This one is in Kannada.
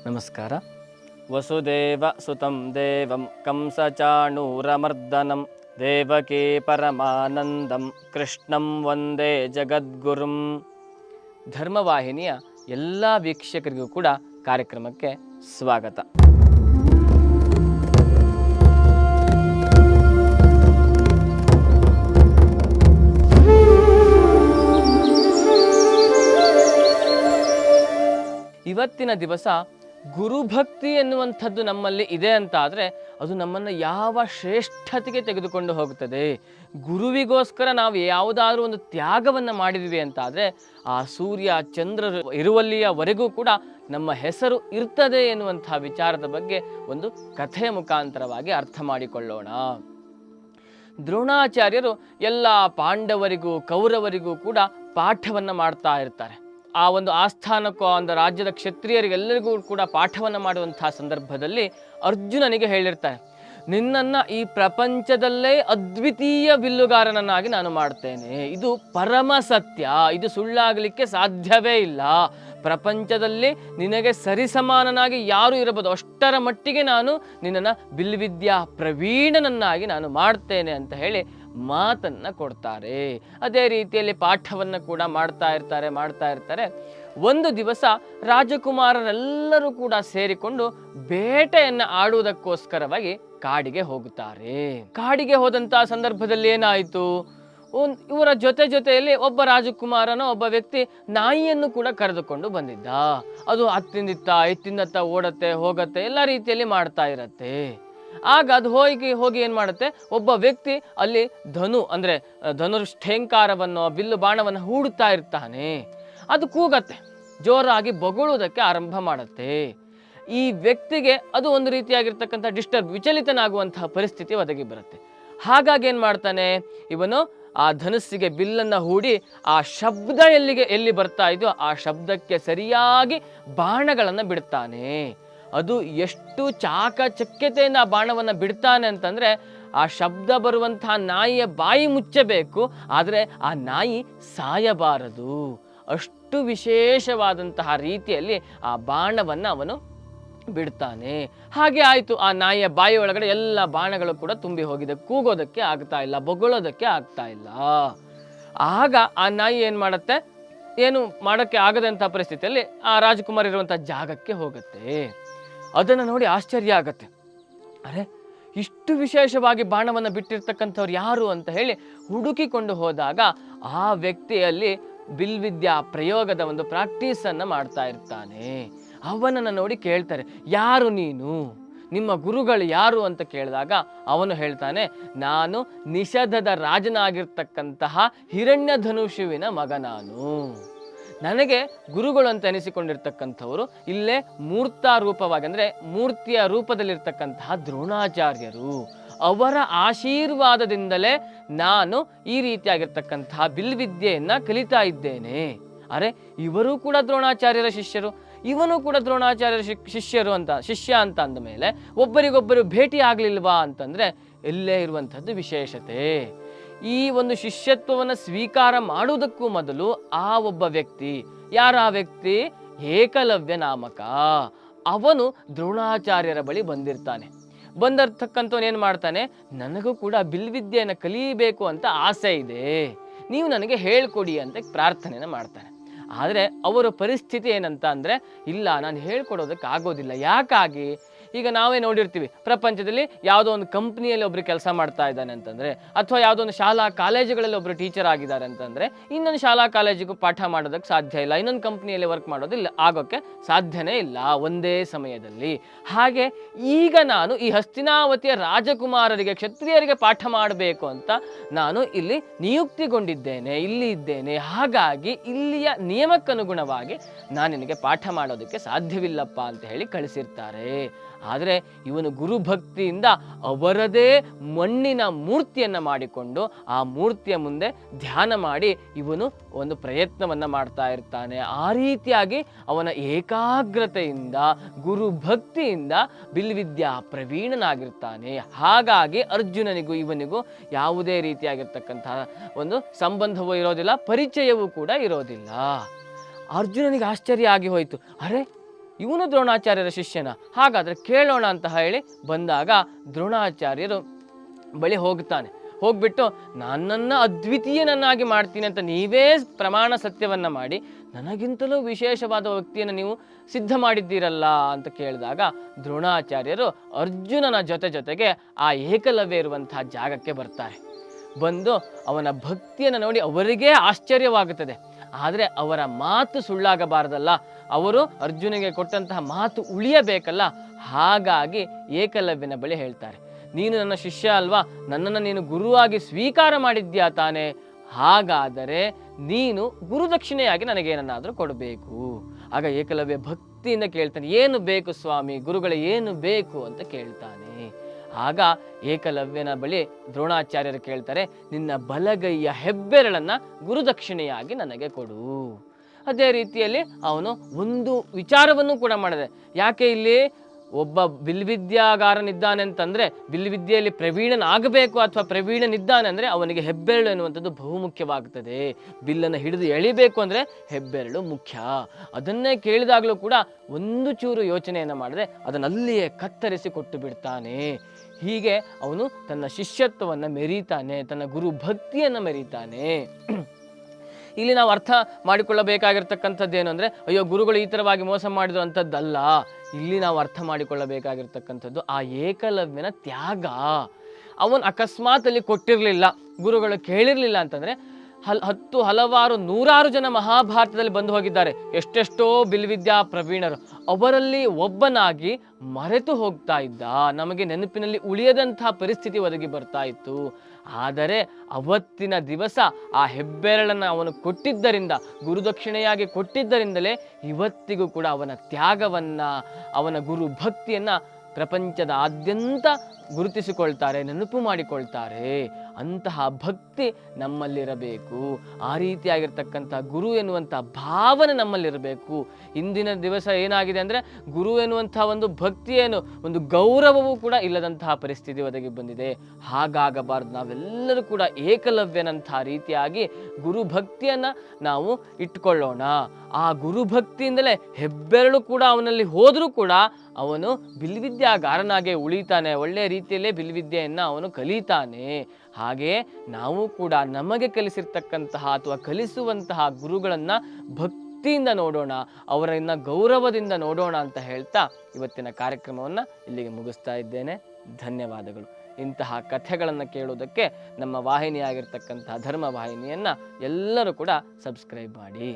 ನಮಸ್ಕಾರ. ವಸುದೇವ ಸುತಂ ದೇವಂ ಕಂಸಚಾಣೂರಮರ್ದನಂ ದೇವಕೀ ಪರಮಾನಂದಂ ಕೃಷ್ಣಂ ವಂದೇ ಜಗದ್ಗುರುಂ. ಧರ್ಮವಾಹಿನಿಯ ಎಲ್ಲ ವೀಕ್ಷಕರಿಗೂ ಕೂಡ ಕಾರ್ಯಕ್ರಮಕ್ಕೆ ಸ್ವಾಗತ. ಇವತ್ತಿನ ದಿವಸ ಗುರುಭಕ್ತಿ ಎನ್ನುವಂಥದ್ದು ನಮ್ಮಲ್ಲಿ ಇದೆ ಅಂತ ಆದರೆ ಅದು ನಮ್ಮನ್ನು ಯಾವ ಶ್ರೇಷ್ಠತೆಗೆ ತೆಗೆದುಕೊಂಡು ಹೋಗುತ್ತದೆ. ಗುರುವಿಗೋಸ್ಕರ ನಾವು ಯಾವುದಾದ್ರೂ ಒಂದು ತ್ಯಾಗವನ್ನು ಮಾಡಿದ್ವಿ ಅಂತ ಆದರೆ ಆ ಸೂರ್ಯ ಚಂದ್ರರು ಇರುವಲ್ಲಿಯವರೆಗೂ ಕೂಡ ನಮ್ಮ ಹೆಸರು ಇರ್ತದೆ ಎನ್ನುವಂಥ ವಿಚಾರದ ಬಗ್ಗೆ ಒಂದು ಕಥೆಯ ಮುಖಾಂತರವಾಗಿ ಅರ್ಥ ಮಾಡಿಕೊಳ್ಳೋಣ. ದ್ರೋಣಾಚಾರ್ಯರು ಎಲ್ಲ ಪಾಂಡವರಿಗೂ ಕೌರವರಿಗೂ ಕೂಡ ಪಾಠವನ್ನು ಮಾಡ್ತಾ ಇರ್ತಾರೆ. ಆ ಒಂದು ಆಸ್ಥಾನಕ್ಕೂ ಒಂದು ರಾಜ್ಯದ ಕ್ಷತ್ರಿಯರಿಗೆಲ್ಲರಿಗೂ ಕೂಡ ಪಾಠವನ್ನು ಮಾಡುವಂಥ ಸಂದರ್ಭದಲ್ಲಿ ಅರ್ಜುನನಿಗೆ ಹೇಳಿರ್ತಾನೆ, ನಿನ್ನನ್ನು ಈ ಪ್ರಪಂಚದಲ್ಲೇ ಅದ್ವಿತೀಯ ಬಿಲ್ಲುಗಾರನನ್ನಾಗಿ ನಾನು ಮಾಡ್ತೇನೆ. ಇದು ಪರಮ ಸತ್ಯ, ಇದು ಸುಳ್ಳಾಗಲಿಕ್ಕೆ ಸಾಧ್ಯವೇ ಇಲ್ಲ. ಪ್ರಪಂಚದಲ್ಲಿ ನಿನಗೆ ಸರಿಸಮಾನನಾಗಿ ಯಾರು ಇರಬಹುದು, ಅಷ್ಟರ ಮಟ್ಟಿಗೆ ನಾನು ನಿನ್ನನ್ನು ಬಿಲ್ವಿದ್ಯಾ ಪ್ರವೀಣನನ್ನಾಗಿ ನಾನು ಮಾಡ್ತೇನೆ ಅಂತ ಹೇಳಿ ಮಾತನ್ನು ಕೊಡ್ತಾರೆ. ಅದೇ ರೀತಿಯಲ್ಲಿ ಪಾಠವನ್ನು ಕೂಡ ಮಾಡ್ತಾ ಇರ್ತಾರೆ. ಒಂದು ದಿವಸ ರಾಜಕುಮಾರರೆಲ್ಲರೂ ಕೂಡ ಸೇರಿಕೊಂಡು ಬೇಟೆಯನ್ನು ಆಡುವುದಕ್ಕೋಸ್ಕರವಾಗಿ ಕಾಡಿಗೆ ಹೋಗುತ್ತಾರೆ. ಕಾಡಿಗೆ ಹೋದಂತಹ ಸಂದರ್ಭದಲ್ಲಿ ಏನಾಯಿತು, ಇವರ ಜೊತೆಯಲ್ಲಿ ಒಬ್ಬ ರಾಜಕುಮಾರನ ಒಬ್ಬ ವ್ಯಕ್ತಿ ನಾಯಿಯನ್ನು ಕೂಡ ಕರೆದುಕೊಂಡು ಬಂದಿದ್ದ. ಅದು ಇತ್ತಿಂದತ್ತ ಓಡತ್ತೆ ಹೋಗತ್ತೆ, ಎಲ್ಲ ರೀತಿಯಲ್ಲಿ ಮಾಡ್ತಾ ಇರತ್ತೆ. ಆಗ ಅದು ಹೋಗಿ ಏನು ಮಾಡುತ್ತೆ, ಒಬ್ಬ ವ್ಯಕ್ತಿ ಅಲ್ಲಿ ಧನುಷ್ಠೇಂಕಾರವನ್ನು ಬಿಲ್ಲು ಬಾಣವನ್ನು ಹೂಡುತ್ತಾ ಇರ್ತಾನೆ. ಅದು ಕೂಗತ್ತೆ, ಜೋರಾಗಿ ಬೊಗಳುವುದಕ್ಕೆ ಆರಂಭ ಮಾಡುತ್ತೆ. ಈ ವ್ಯಕ್ತಿಗೆ ಅದು ಒಂದು ರೀತಿಯಾಗಿರ್ತಕ್ಕಂಥ ವಿಚಲಿತನಾಗುವಂತಹ ಪರಿಸ್ಥಿತಿ ಒದಗಿ ಬರುತ್ತೆ. ಹಾಗಾಗಿ ಏನು ಮಾಡ್ತಾನೆ, ಇವನು ಆ ಧನುಸ್ಸಿಗೆ ಬಿಲ್ಲನ್ನು ಹೂಡಿ ಆ ಶಬ್ದ ಎಲ್ಲಿ ಬರ್ತಾ ಇದೆಯೋ ಆ ಶಬ್ದಕ್ಕೆ ಸರಿಯಾಗಿ ಬಾಣಗಳನ್ನು ಬಿಡ್ತಾನೆ. ಅದು ಎಷ್ಟು ಚಾಕಚಕ್ಯತೆಯಿಂದ ಆ ಬಾಣವನ್ನು ಬಿಡ್ತಾನೆ ಅಂತಂದರೆ, ಆ ಶಬ್ದ ಬರುವಂತಹ ನಾಯಿಯ ಬಾಯಿ ಮುಚ್ಚಬೇಕು, ಆದರೆ ಆ ನಾಯಿ ಸಾಯಬಾರದು. ಅಷ್ಟು ವಿಶೇಷವಾದಂತಹ ರೀತಿಯಲ್ಲಿ ಆ ಬಾಣವನ್ನು ಅವನು ಬಿಡ್ತಾನೆ. ಹಾಗೆ ಆಯಿತು. ಆ ನಾಯಿಯ ಬಾಯಿ ಒಳಗಡೆ ಎಲ್ಲ ಬಾಣಗಳು ಕೂಡ ತುಂಬಿ ಹೋಗಿದೆ. ಕೂಗೋದಕ್ಕೆ ಆಗ್ತಾ ಇಲ್ಲ, ಬೊಗಳೋದಕ್ಕೆ ಆಗ್ತಾ ಇಲ್ಲ. ಆಗ ಆ ನಾಯಿ ಏನು ಮಾಡುತ್ತೆ, ಏನು ಮಾಡೋಕ್ಕೆ ಆಗದಂಥ ಪರಿಸ್ಥಿತಿಯಲ್ಲಿ ಆ ರಾಜಕುಮಾರ್ ಇರುವಂಥ ಜಾಗಕ್ಕೆ ಹೋಗುತ್ತೆ. ಅದನ್ನು ನೋಡಿ ಆಶ್ಚರ್ಯ ಆಗತ್ತೆ. ಅರೆ, ಇಷ್ಟು ವಿಶೇಷವಾಗಿ ಬಾಣವನ್ನು ಬಿಟ್ಟಿರ್ತಕ್ಕಂಥವ್ರು ಯಾರು ಅಂತ ಹೇಳಿ ಹುಡುಕಿಕೊಂಡು ಹೋದಾಗ ಆ ವ್ಯಕ್ತಿಯಲ್ಲಿ ಬಿಲ್ವಿದ್ಯಾ ಪ್ರಯೋಗದ ಒಂದು ಪ್ರಾಕ್ಟೀಸನ್ನು ಮಾಡ್ತಾ ಇರ್ತಾನೆ. ಅವನನ್ನು ನೋಡಿ ಕೇಳ್ತಾರೆ, ಯಾರು ನೀನು, ನಿಮ್ಮ ಗುರುಗಳು ಯಾರು ಅಂತ ಕೇಳಿದಾಗ ಅವನು ಹೇಳ್ತಾನೆ, ನಾನು ನಿಷಧದ ರಾಜನಾಗಿರ್ತಕ್ಕಂತಹ ಹಿರಣ್ಯಧನುಷುವಿನ ಮಗ. ನನಗೆ ಗುರುಗಳು ಅಂತ ಎನಿಸಿಕೊಂಡಿರ್ತಕ್ಕಂಥವರು ಇಲ್ಲೇ ಮೂರ್ತರೂಪವಾಗಿ ಅಂದರೆ ಮೂರ್ತಿಯ ರೂಪದಲ್ಲಿರ್ತಕ್ಕಂತಹ ದ್ರೋಣಾಚಾರ್ಯರು. ಅವರ ಆಶೀರ್ವಾದದಿಂದಲೇ ನಾನು ಈ ರೀತಿಯಾಗಿರ್ತಕ್ಕಂತಹ ಬಿಲ್ವಿದ್ಯೆಯನ್ನು ಕಲಿತಾ ಇದ್ದೇನೆ. ಅರೆ, ಇವರು ಕೂಡ ದ್ರೋಣಾಚಾರ್ಯರ ಶಿಷ್ಯರು, ಇವನು ಕೂಡ ದ್ರೋಣಾಚಾರ್ಯರ ಶಿಷ್ಯ ಅಂತ ಅಂದ ಮೇಲೆ ಒಬ್ಬರಿಗೊಬ್ಬರು ಭೇಟಿ ಆಗಲಿಲ್ವಾ ಅಂತಂದರೆ ಎಲ್ಲೇ ಇರುವಂಥದ್ದು ವಿಶೇಷತೆ. ಈ ಒಂದು ಶಿಷ್ಯತ್ವವನ್ನು ಸ್ವೀಕಾರ ಮಾಡುವುದಕ್ಕೂ ಮೊದಲು ಆ ಒಬ್ಬ ವ್ಯಕ್ತಿ, ಯಾರ ಆ ವ್ಯಕ್ತಿ, ಏಕಲವ್ಯ ನಾಮಕ, ಅವನು ದ್ರೋಣಾಚಾರ್ಯರ ಬಳಿ ಬಂದಿರ್ತಕ್ಕಂಥವನು ಏನು ಮಾಡ್ತಾನೆ, ನನಗೂ ಕೂಡ ಬಿಲ್ವಿದ್ಯೆಯನ್ನು ಕಲಿಯಬೇಕು ಅಂತ ಆಸೆ ಇದೆ, ನೀವು ನನಗೆ ಹೇಳ್ಕೊಡಿ ಅಂತ ಪ್ರಾರ್ಥನೆಯನ್ನು ಮಾಡ್ತಾನೆ. ಆದರೆ ಅವರ ಪರಿಸ್ಥಿತಿ ಏನಂತ ಅಂದರೆ, ಇಲ್ಲ, ನಾನು ಹೇಳ್ಕೊಡೋದಕ್ಕೆ ಆಗೋದಿಲ್ಲ. ಯಾಕಾಗಿ, ಈಗ ನಾವೇ ನೋಡಿರ್ತೀವಿ, ಪ್ರಪಂಚದಲ್ಲಿ ಯಾವುದೋ ಒಂದು ಕಂಪ್ನಿಯಲ್ಲಿ ಒಬ್ಬರು ಕೆಲಸ ಮಾಡ್ತಾ ಇದ್ದಾನೆ ಅಂತಂದರೆ, ಅಥವಾ ಯಾವುದೋ ಒಂದು ಶಾಲಾ ಕಾಲೇಜುಗಳಲ್ಲಿ ಒಬ್ಬರು ಟೀಚರ್ ಆಗಿದ್ದಾರೆ ಅಂತಂದರೆ, ಇನ್ನೊಂದು ಶಾಲಾ ಕಾಲೇಜಿಗೂ ಪಾಠ ಮಾಡೋದಕ್ಕೆ ಸಾಧ್ಯ ಇಲ್ಲ, ಇನ್ನೊಂದು ಕಂಪ್ನಿಯಲ್ಲಿ ವರ್ಕ್ ಮಾಡೋದಿಲ್ಲ, ಆಗೋಕ್ಕೆ ಸಾಧ್ಯನೇ ಇಲ್ಲ ಒಂದೇ ಸಮಯದಲ್ಲಿ. ಹಾಗೆ ಈಗ ನಾನು ಈ ಹಸ್ತಿನಾವತಿಯ ರಾಜಕುಮಾರರಿಗೆ, ಕ್ಷತ್ರಿಯರಿಗೆ ಪಾಠ ಮಾಡಬೇಕು ಅಂತ ನಾನು ಇಲ್ಲಿ ನಿಯುಕ್ತಿಗೊಂಡಿದ್ದೇನೆ, ಇಲ್ಲಿ ಇದ್ದೇನೆ. ಹಾಗಾಗಿ ಇಲ್ಲಿಯ ನಿಯಮಕ್ಕನುಗುಣವಾಗಿ ನಾನು ನಿನಗೆ ಪಾಠ ಮಾಡೋದಕ್ಕೆ ಸಾಧ್ಯವಿಲ್ಲಪ್ಪ ಅಂತ ಹೇಳಿ ಕಳಿಸಿರ್ತಾರೆ. ಆದರೆ ಇವನು ಗುರುಭಕ್ತಿಯಿಂದ ಅವರದೇ ಮಣ್ಣಿನ ಮೂರ್ತಿಯನ್ನು ಮಾಡಿಕೊಂಡು ಆ ಮೂರ್ತಿಯ ಮುಂದೆ ಧ್ಯಾನ ಮಾಡಿ ಇವನು ಒಂದು ಪ್ರಯತ್ನವನ್ನು ಮಾಡ್ತಾ ಇರ್ತಾನೆ. ಆ ರೀತಿಯಾಗಿ ಅವನ ಏಕಾಗ್ರತೆಯಿಂದ ಗುರುಭಕ್ತಿಯಿಂದ ಬಿಲ್ವಿದ್ಯಾ ಪ್ರವೀಣನಾಗಿರ್ತಾನೆ. ಹಾಗಾಗಿ ಅರ್ಜುನನಿಗೂ ಇವನಿಗೂ ಯಾವುದೇ ರೀತಿಯಾಗಿರ್ತಕ್ಕಂತಹ ಒಂದು ಸಂಬಂಧವೂ ಇರೋದಿಲ್ಲ, ಪರಿಚಯವೂ ಕೂಡ ಇರೋದಿಲ್ಲ. ಅರ್ಜುನನಿಗೆ ಆಶ್ಚರ್ಯ ಆಗಿ ಹೋಯಿತು. ಅರೆ, ಇವನು ದ್ರೋಣಾಚಾರ್ಯರ ಶಿಷ್ಯನ, ಹಾಗಾದರೆ ಕೇಳೋಣ ಅಂತ ಹೇಳಿ ಬಂದಾಗ ದ್ರೋಣಾಚಾರ್ಯರು ಬಳಿ ಹೋಗ್ತಾನೆ. ಹೋಗ್ಬಿಟ್ಟು ನನ್ನನ್ನು ಅದ್ವಿತೀಯನನ್ನಾಗಿ ಮಾಡ್ತೀನಿ ಅಂತ ನೀವೇ ಪ್ರಮಾಣ ಸತ್ಯವನ್ನು ಮಾಡಿ ನನಗಿಂತಲೂ ವಿಶೇಷವಾದ ವ್ಯಕ್ತಿಯನ್ನು ನೀವು ಸಿದ್ಧ ಮಾಡಿದ್ದೀರಲ್ಲ ಅಂತ ಕೇಳಿದಾಗ ದ್ರೋಣಾಚಾರ್ಯರು ಅರ್ಜುನನ ಜೊತೆಗೆ ಆ ಏಕಲವ್ಯ ಇರುವಂತಹ ಜಾಗಕ್ಕೆ ಬರ್ತಾರೆ. ಬಂದು ಅವನ ಭಕ್ತಿಯನ್ನು ನೋಡಿ ಅವರಿಗೇ ಆಶ್ಚರ್ಯವಾಗುತ್ತದೆ. ಆದರೆ ಅವರ ಮಾತು ಸುಳ್ಳಾಗಬಾರದಲ್ಲ, ಅವರು ಅರ್ಜುನಿಗೆ ಕೊಟ್ಟಂತಹ ಮಾತು ಉಳಿಯಬೇಕಲ್ಲ. ಹಾಗಾಗಿ ಏಕಲವ್ಯನ ಬಳಿ ಹೇಳ್ತಾರೆ, ನೀನು ನನ್ನ ಶಿಷ್ಯ ಅಲ್ವಾ, ನನ್ನನ್ನು ನೀನು ಗುರುವಾಗಿ ಸ್ವೀಕಾರ ಮಾಡಿದ್ಯಾ ತಾನೆ, ಹಾಗಾದರೆ ನೀನು ಗುರುದಕ್ಷಿಣೆಯಾಗಿ ನನಗೇನನ್ನಾದರೂ ಕೊಡಬೇಕು. ಆಗ ಏಕಲವ್ಯ ಭಕ್ತಿಯಿಂದ ಕೇಳ್ತಾನೆ, ಏನು ಬೇಕು ಸ್ವಾಮಿ, ಗುರುಗಳೇ ಏನು ಬೇಕು ಅಂತ ಕೇಳ್ತಾನೆ. ಆಗ ಏಕಲವ್ಯನ ಬಳಿ ದ್ರೋಣಾಚಾರ್ಯರು ಕೇಳ್ತಾರೆ, ನಿನ್ನ ಬಲಗೈಯ ಹೆಬ್ಬೆರಳನ್ನು ಗುರುದಕ್ಷಿಣೆಯಾಗಿ ನನಗೆ ಕೊಡು. ಅದೇ ರೀತಿಯಲ್ಲಿ ಅವನು ಒಂದು ವಿಚಾರವನ್ನು ಕೂಡ ಮಾಡಿದೆ. ಯಾಕೆ ಇಲ್ಲಿ ಒಬ್ಬ ಬಿಲ್ವಿದ್ಯಾಗಾರನಿದ್ದಾನೆ ಅಂತಂದರೆ ಬಿಲ್ವಿದ್ಯೆಯಲ್ಲಿ ಪ್ರವೀಣನಾಗಬೇಕು ಅಥವಾ ಪ್ರವೀಣನಿದ್ದಾನೆ ಅಂದರೆ ಅವನಿಗೆ ಹೆಬ್ಬೆರಳು ಎನ್ನುವಂಥದ್ದು ಬಹುಮುಖ್ಯವಾಗುತ್ತದೆ. ಬಿಲ್ಲನ್ನು ಹಿಡಿದು ಎಳಿಬೇಕು ಅಂದರೆ ಹೆಬ್ಬೆರಳು ಮುಖ್ಯ. ಅದನ್ನೇ ಕೇಳಿದಾಗಲೂ ಕೂಡ ಒಂದು ಚೂರು ಯೋಚನೆಯನ್ನು ಮಾಡದೆ ಅದನ್ನಲ್ಲಿಯೇ ಕತ್ತರಿಸಿ ಕೊಟ್ಟು ಬಿಡ್ತಾನೆ. ಹೀಗೆ ಅವನು ತನ್ನ ಶಿಷ್ಯತ್ವವನ್ನು ಮೆರೀತಾನೆ, ತನ್ನ ಗುರು ಭಕ್ತಿಯನ್ನು ಮೆರೀತಾನೆ. ಇಲ್ಲಿ ನಾವು ಅರ್ಥ ಮಾಡಿಕೊಳ್ಳಬೇಕಾಗಿರ್ತಕ್ಕಂಥದ್ದೇನು ಅಂದರೆ, ಅಯ್ಯೋ ಗುರುಗಳು ಈ ಥರವಾಗಿ ಮೋಸ ಮಾಡಿದ್ರು ಅಂಥದ್ದಲ್ಲ. ಇಲ್ಲಿ ನಾವು ಅರ್ಥ ಮಾಡಿಕೊಳ್ಳಬೇಕಾಗಿರ್ತಕ್ಕಂಥದ್ದು ಆ ಏಕಲವ್ಯನ ತ್ಯಾಗ. ಅವನು ಅಕಸ್ಮಾತ್ ಅಲ್ಲಿ ಕೊಟ್ಟಿರಲಿಲ್ಲ, ಗುರುಗಳು ಕೇಳಿರಲಿಲ್ಲ ಅಂತಂದರೆ ಹಲವಾರು ನೂರಾರು ಜನ ಮಹಾಭಾರತದಲ್ಲಿ ಬಂದು ಹೋಗಿದ್ದಾರೆ, ಎಷ್ಟೆಷ್ಟೋ ಬಿಲ್ವಿದ್ಯಾ ಪ್ರವೀಣರು. ಅವರಲ್ಲಿ ಒಬ್ಬನಾಗಿ ಮರೆತು ಹೋಗ್ತಾ ಇದ್ದ, ನಮಗೆ ನೆನಪಿನಲ್ಲಿ ಉಳಿಯದಂತಹ ಪರಿಸ್ಥಿತಿ ಒದಗಿ ಬರ್ತಾ ಇತ್ತು. ಆದರೆ ಅವತ್ತಿನ ದಿವಸ ಆ ಹೆಬ್ಬೆರಳನ್ನು ಅವನು ಕೊಟ್ಟಿದ್ದರಿಂದ, ಗುರುದಕ್ಷಿಣೆಯಾಗಿ ಕೊಟ್ಟಿದ್ದರಿಂದಲೇ ಇವತ್ತಿಗೂ ಕೂಡ ಅವನ ತ್ಯಾಗವನ್ನು, ಅವನ ಗುರು ಭಕ್ತಿಯನ್ನು ಪ್ರಪಂಚದಾದ್ಯಂತ ಗುರುತಿಸಿಕೊಳ್ತಾರೆ, ನೆನಪು ಮಾಡಿಕೊಳ್ತಾರೆ. ಅಂತಹ ಭಕ್ತಿ ನಮ್ಮಲ್ಲಿರಬೇಕು. ಆ ರೀತಿಯಾಗಿರ್ತಕ್ಕಂಥ ಗುರು ಎನ್ನುವಂಥ ಭಾವನೆ ನಮ್ಮಲ್ಲಿರಬೇಕು. ಇಂದಿನ ದಿವಸ ಏನಾಗಿದೆ ಅಂದರೆ, ಗುರು ಎನ್ನುವಂಥ ಒಂದು ಭಕ್ತಿ ಏನು, ಒಂದು ಗೌರವವೂ ಕೂಡ ಇಲ್ಲದಂತಹ ಪರಿಸ್ಥಿತಿ ಒದಗಿ ಬಂದಿದೆ. ಹಾಗಾಗಬಾರ್ದು. ನಾವೆಲ್ಲರೂ ಕೂಡ ಏಕಲವ್ಯನಂತಹ ರೀತಿಯಾಗಿ ಗುರು ಭಕ್ತಿಯನ್ನು ನಾವು ಇಟ್ಕೊಳ್ಳೋಣ. ಆ ಗುರುಭಕ್ತಿಯಿಂದಲೇ ಹೆಬ್ಬೆರಳು ಕೂಡ ಅವನಲ್ಲಿ ಹೋದರೂ ಕೂಡ ಅವನು ಬಿಲ್ವಿದ್ಯಾಗಾರನಾಗೆ ಉಳಿತಾನೆ, ಒಳ್ಳೆಯ ರೀತಿಯಲ್ಲೇ ಬಿಲ್ವಿದ್ಯೆಯನ್ನು ಅವನು ಕಲಿತಾನೆ. ಹಾಗೆಯೇ ನಾವು ಕೂಡ ನಮಗೆ ಕಲಿಸಿರ್ತಕ್ಕಂತಹ ಅಥವಾ ಕಲಿಸುವಂತಹ ಗುರುಗಳನ್ನು ಭಕ್ತಿಯಿಂದ ನೋಡೋಣ, ಅವರನ್ನು ಗೌರವದಿಂದ ನೋಡೋಣ ಅಂತ ಹೇಳ್ತಾ ಇವತ್ತಿನ ಕಾರ್ಯಕ್ರಮವನ್ನು ಇಲ್ಲಿಗೆ ಮುಗಿಸ್ತಾ ಇದ್ದೇನೆ. ಧನ್ಯವಾದಗಳು. ಇಂತಹ ಕಥೆಗಳನ್ನು ಕೇಳುವುದಕ್ಕೆ ನಮ್ಮ ವಾಹಿನಿಯಾಗಿರ್ತಕ್ಕಂತಹ ಧರ್ಮ ವಾಹಿನಿಯನ್ನು ಎಲ್ಲರೂ ಕೂಡ ಸಬ್ಸ್ಕ್ರೈಬ್ ಮಾಡಿ.